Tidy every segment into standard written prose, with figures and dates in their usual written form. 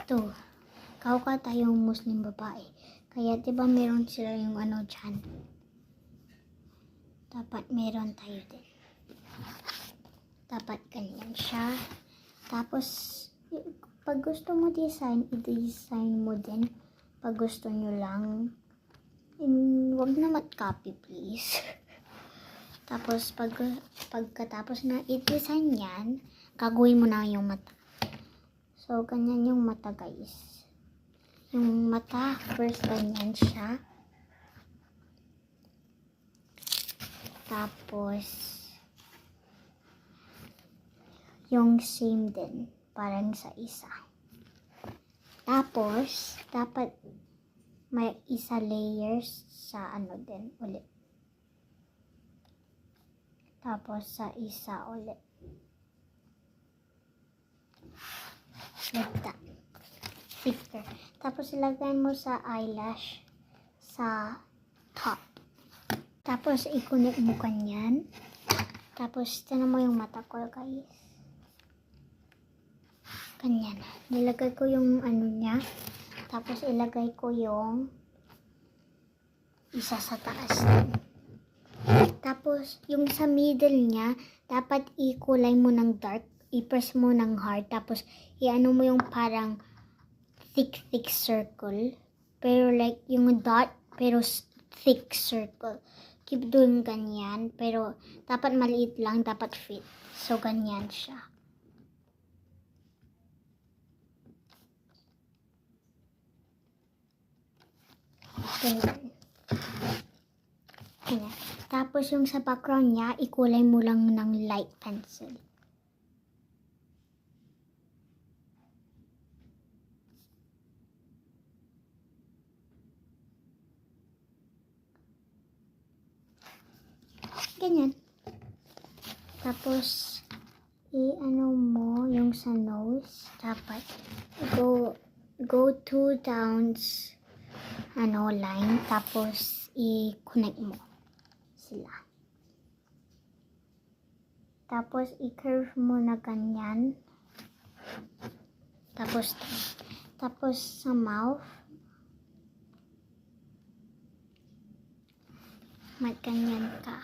Ito, kauka tayong Muslim babae. Kaya diba meron sila yung ano dyan? Dapat meron tayo din. Dapat ganyan siya. Tapos, pag gusto mo design, i-design mo din. Pag gusto nyo lang. Wag na mat-copy please. Tapos, pagkatapos na i-design yan, gagawin mo na yung mata. So, ganyan yung mata guys. Yung mata, first ganyan siya. Tapos, yung same din, parang sa isa. Tapos, dapat may isa layers sa ano din ulit. Tapos, sa isa ulit. Like that. Picture. Tapos, ilagay mo sa eyelash sa top. Tapos, i-connect mo kanyan. Tapos, tinan mo yung mata ko, guys. Kanyan. Nilagay ko yung ano niya. Tapos, ilagay ko yung isa sa taas. Tapos, yung sa middle niya, dapat i-kulay mo ng dark. I-press mo ng hard. Tapos, i-ano mo yung parang thick circle. Pero like, yung dot, pero thick circle. Keep doing ganyan. Pero, dapat maliit lang. Dapat fit. So, ganyan siya. Ganyan. Ganyan. Tapos, yung sa background niya, ikulay mo lang ng light pencil. Ganyan. Tapos, i-ano mo yung sa nose. Dapat, go 2 downs, line. Tapos, i-connect mo sila. Tapos, i-curve mo na ganyan. Tapos sa mouth, magganyan ka.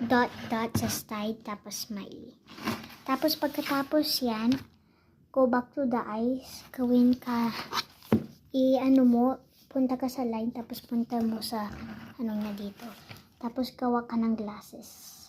Dot sa side, tapos smiley. Tapos pagkatapos yan, go back to the eyes, gawin ka, punta ka sa line, tapos punta mo sa, niya dito. Tapos gawa ka ng glasses.